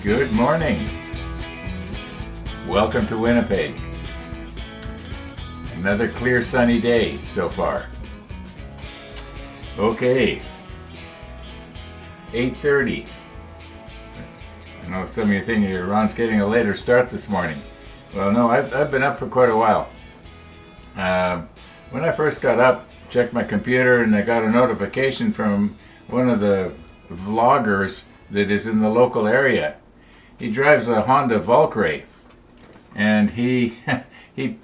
Good morning. Welcome to Winnipeg. Another clear sunny day so far. Okay, 8:30. I know some of you think Ron's getting a later start this morning. Well, no, I've been up for quite a while. When I first got up, checked my computer, and I got a notification from one of the vloggers that is in the local area. He drives a Honda Valkyrie, and he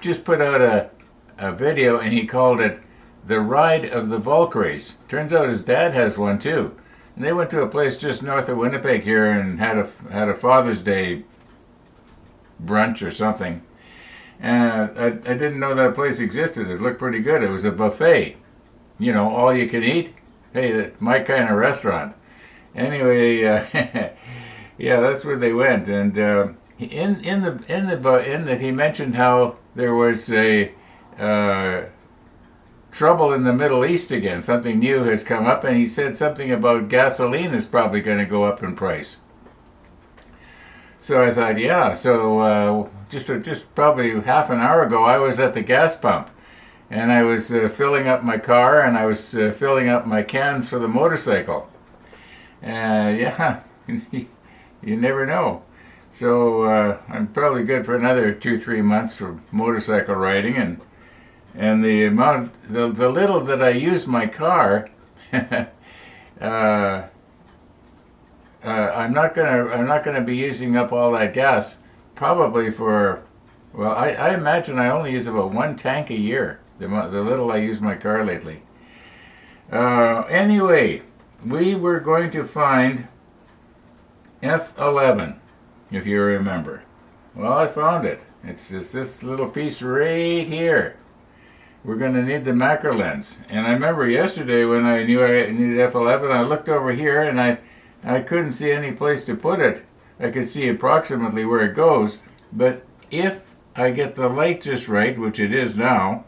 just put out a video, and he called it The Ride of the Valkyries. Turns out his dad has one too. And they went to a place just north of Winnipeg here and had a Father's Day brunch or something. And I didn't know that place existed. It looked pretty good. It was a buffet. You know, all you can eat. Hey, my kind of restaurant. Anyway, yeah, that's where they went. And in that he mentioned how there was a trouble in the Middle East again. Something new has come up, and he said something about gasoline is probably going to go up in price. So I thought, yeah. So just probably half an hour ago, I was at the gas pump, and I was filling up my car, and I was filling up my cans for the motorcycle. Yeah, you never know. So I'm probably good for another 2-3 months for motorcycle riding, and the little that I use my car, I'm not gonna be using up all that gas. Probably for, well, I imagine I only use about 1 tank a year. The little I use my car lately. Anyway, we were going to find F11, if you remember. Well, I found it. It's this little piece right here. We're going to need the macro lens. And I remember yesterday when I knew I needed F11, I looked over here and I couldn't see any place to put it. I could see approximately where it goes, but if I get the light just right, which it is now,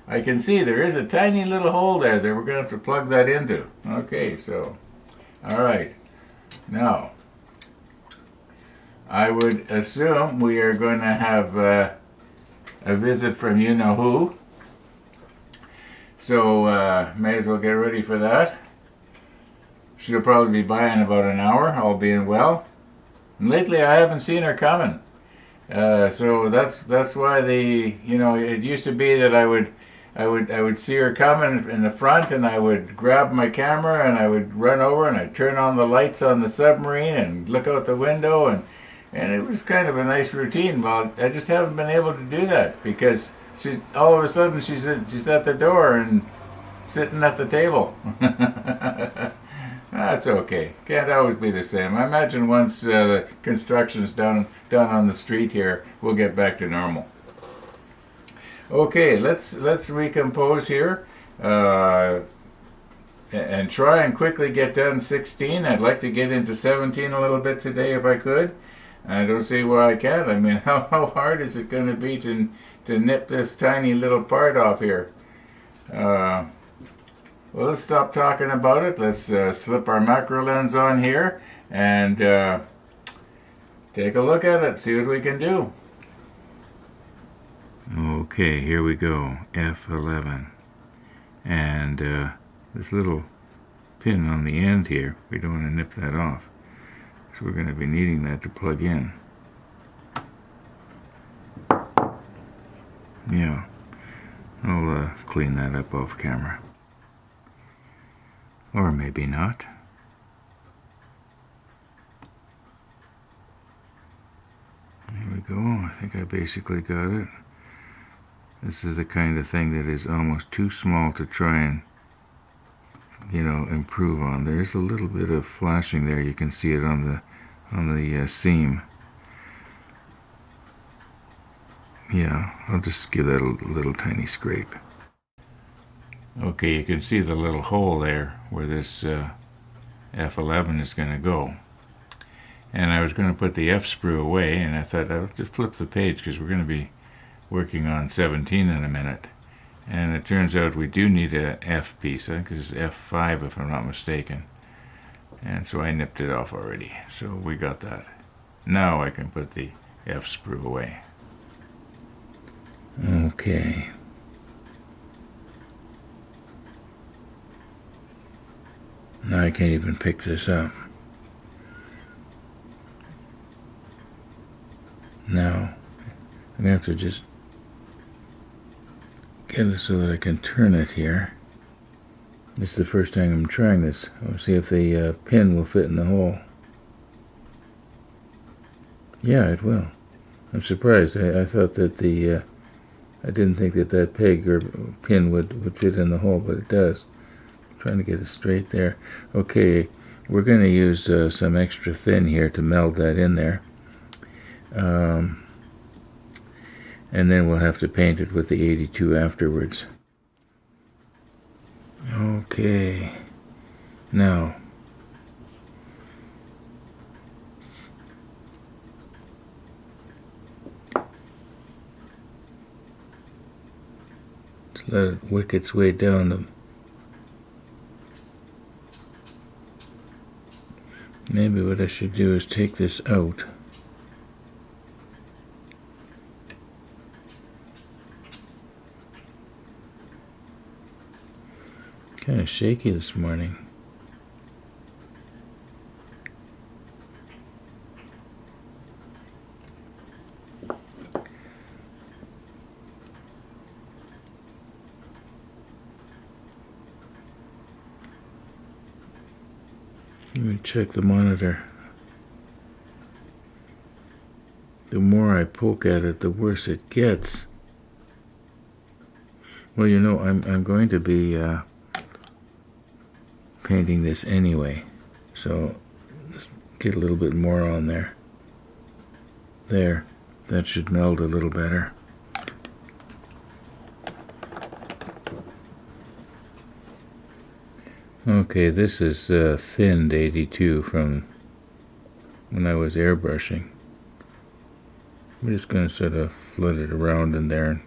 I can see there is a tiny little hole there that we're going to have to plug that into. Okay, so, all right. Now, I would assume we are going to have a visit from you-know-who. So, may as well get ready for that. She'll probably be by in about an hour, all being well. And lately I haven't seen her coming. So that's why it used to be that I would see her coming in the front, and I would grab my camera and I would run over and I'd turn on the lights on the submarine and look out the window, and it was kind of a nice routine. Well, I just haven't been able to do that because all of a sudden she's at the door and sitting at the table. That's okay. Can't always be the same. I imagine once the construction's done on the street here, we'll get back to normal. Okay, let's recompose here and try and quickly get done 16. I'd like to get into 17 a little bit today if I could. I don't see why I can't. I mean, how hard is it going to be to nip this tiny little part off here? Well, let's stop talking about it. Let's slip our macro lens on here and take a look at it, see what we can do. Okay, here we go, F11. And this little pin on the end here, we don't want to nip that off. So we're going to be needing that to plug in. Yeah, I'll clean that up off camera. Or maybe not. There we go. I think I basically got it. This is the kind of thing that is almost too small to try and, improve on. There's a little bit of flashing there. You can see it on the seam. Yeah, I'll just give that a little tiny scrape. Okay, you can see the little hole there where this F11 is going to go. And I was going to put the F sprue away, and I thought I'll just flip the page because we're going to be working on 17 in a minute. And it turns out we do need a F piece. I think this is F5 if I'm not mistaken. And so I nipped it off already. So we got that. Now I can put the F screw away. Okay. Now I can't even pick this up. Now I'm going to have to just get it so that I can turn it here. This is the first time I'm trying this. I'll see if the pin will fit in the hole. Yeah, it will. I'm surprised. I thought that I didn't think that peg or pin would fit in the hole, but it does. I'm trying to get it straight there. Okay, we're going to use some extra thin here to meld that in there. And then we'll have to paint it with the 82 afterwards. Okay, now let's let it wick its way down maybe what I should do is take this out. Kind of shaky this morning. Let me check the monitor. The more I poke at it, the worse it gets. Well, you know, I'm going to be painting this anyway, so let's get a little bit more on there. There, that should meld a little better. Okay, this is thinned 82 from when I was airbrushing. I'm just going to sort of flood it around in there.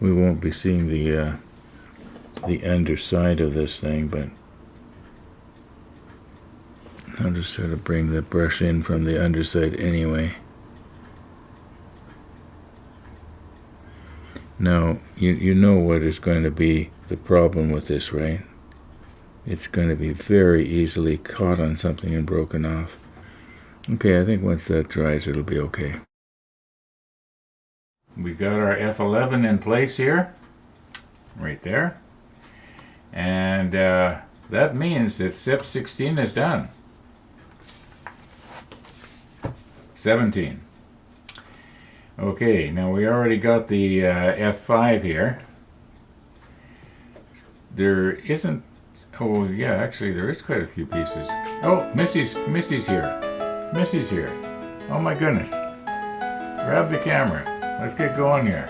We won't be seeing the underside of this thing, but I'll just sort of bring the brush in from the underside anyway. Now, you know what is going to be the problem with this, right? It's going to be very easily caught on something and broken off. Okay, I think once that dries, it'll be okay. We got our F11 in place here, right there. And that means that step 16 is done. 17. Okay, now we already got the F5 here. There isn't, oh yeah, actually there is quite a few pieces. Oh, Missy's here. Missy's here. Oh my goodness. Grab the camera. Let's get going here.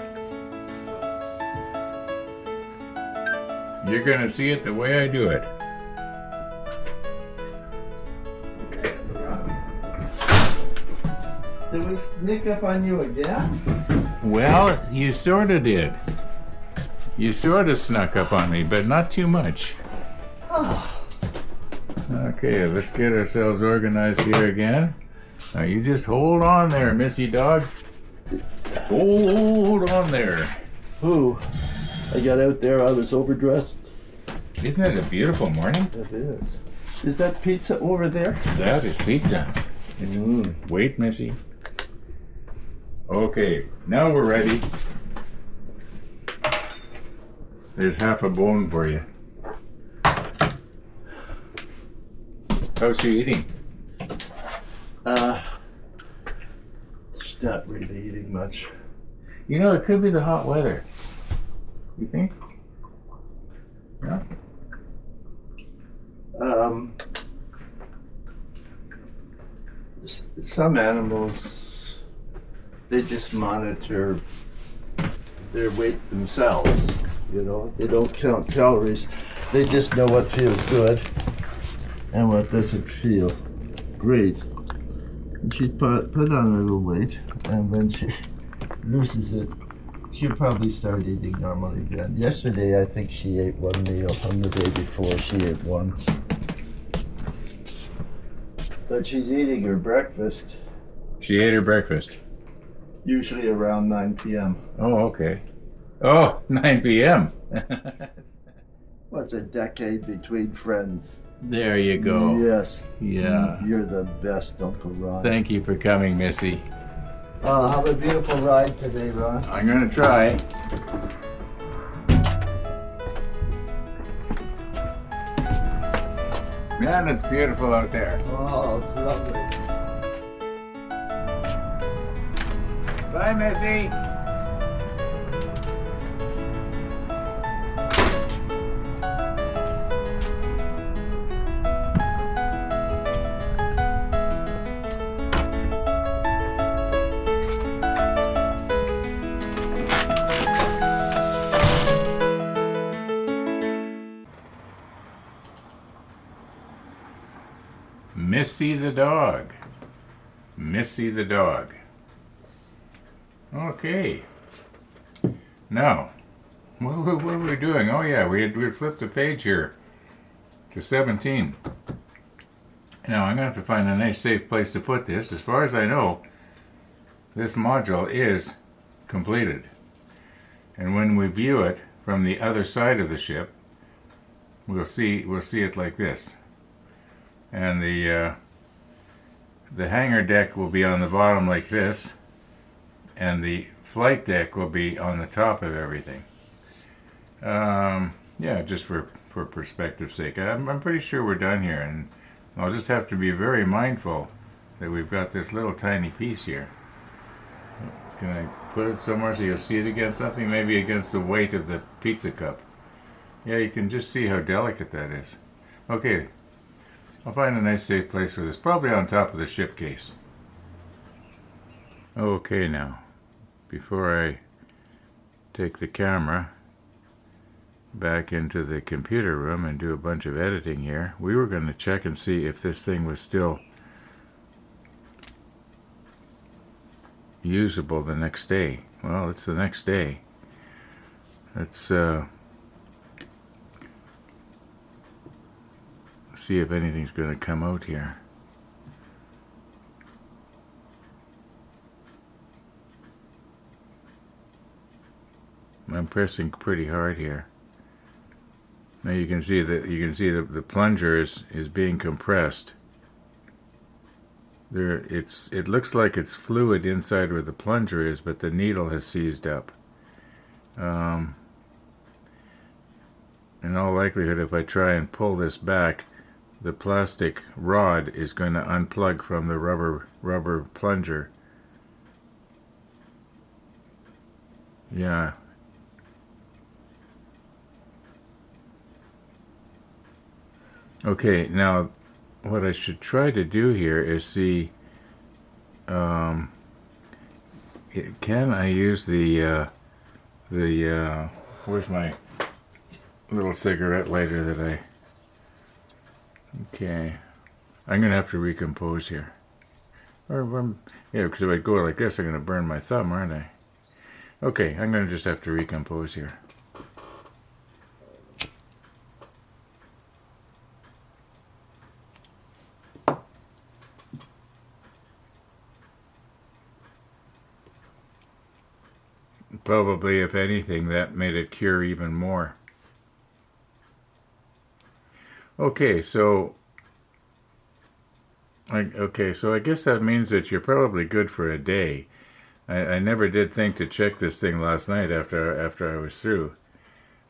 You're gonna see it the way I do it. Did we sneak up on you again? Well, you sort of did. You sort of snuck up on me, but not too much. Okay, let's get ourselves organized here again. Now you just hold on there, Missy dog. Hold on there. Ooh, I got out there, I was overdressed. Isn't it a beautiful morning? It is. Is that pizza over there? That is pizza. Wait, Missy. Okay, now we're ready. There's half a bone for you. How's she eating? She's not really eating much. You know, it could be the hot weather. You think? Yeah? Some animals, they just monitor their weight themselves, you know. They don't count calories. They just know what feels good and what doesn't feel great. And she put on a little weight, and when she loses it, she'll probably start eating normally again. Yesterday, I think she ate one meal, and the day before she ate one. But she's eating her breakfast, She ate her breakfast. usually around 9 p.m. Oh, okay. Oh, 9 p.m. What's a decade between friends? There you go. Yes. Yeah. You're the best, Uncle Ron. Thank you for coming, Missy. Have a beautiful ride today, Ron. I'm going to try. Man, it's beautiful out there. Oh, it's lovely. Bye, Missy. Missy the dog. Missy the dog. Okay. Now, what were we doing? Oh yeah, we flipped the page here to 17. Now I'm going to have to find a nice safe place to put this. As far as I know, this module is completed. And when we view it from the other side of the ship, we'll see it like this. And the hangar deck will be on the bottom like this, and the flight deck will be on the top of everything. Yeah, just for perspective's sake. I'm pretty sure we're done here, and I'll just have to be very mindful that we've got this little tiny piece here. Can I put it somewhere so you'll see it against something? Maybe against the weight of the pizza cup. Yeah, you can just see how delicate that is. Okay, I'll find a nice safe place for this, probably on top of the ship case. Okay, now, before I take the camera back into the computer room and do a bunch of editing here, we were going to check and see if this thing was still usable the next day. Well, it's the next day. Let's see if anything's going to come out here. I'm pressing pretty hard here. Now you can see that the plunger is being compressed. It looks like it's fluid inside where the plunger is, but the needle has seized up. In all likelihood, if I try and pull this back, the plastic rod is going to unplug from the rubber plunger. Yeah. Okay, now what I should try to do here is see, can I use the where's my little cigarette lighter that I, okay, I'm going to have to recompose here. Yeah, because if I go like this, I'm going to burn my thumb, aren't I? Okay, I'm going to just have to recompose here. Probably, if anything, that made it cure even more. Okay, so I guess that means that you're probably good for a day. I never did think to check this thing last night after I was through.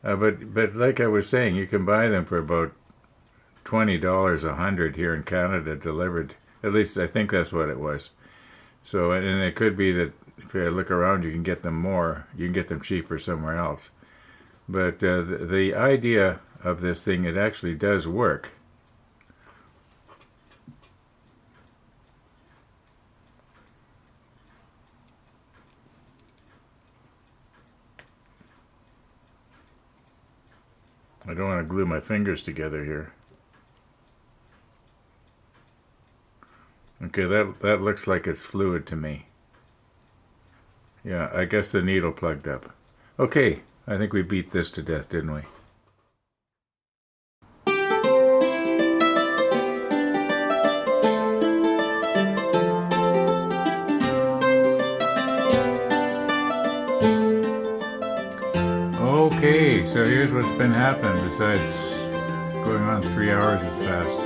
But like I was saying, you can buy them for about $20 a hundred here in Canada delivered. At least I think that's what it was. So, and it could be that if you look around, you can get them more. You can get them cheaper somewhere else. But the idea of this thing, it actually does work. I don't want to glue my fingers together here. Okay, that looks like it's fluid to me. Yeah, I guess the needle plugged up. Okay, I think we beat this to death, didn't we? Okay, so here's what's been happening besides going on 3 hours as fast.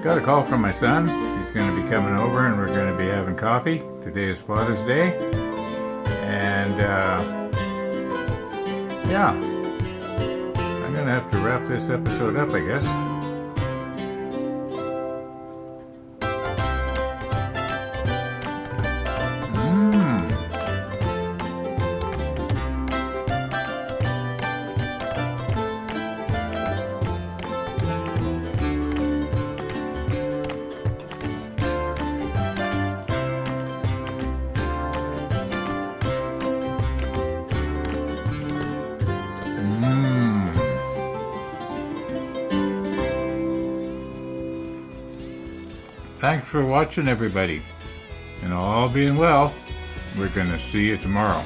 Got a call from my son. He's going to be coming over and we're going to be having coffee. Today is Father's Day. And yeah, I'm going to have to wrap this episode up, I guess. Thanks for watching, everybody. And all being well, we're going to see you tomorrow.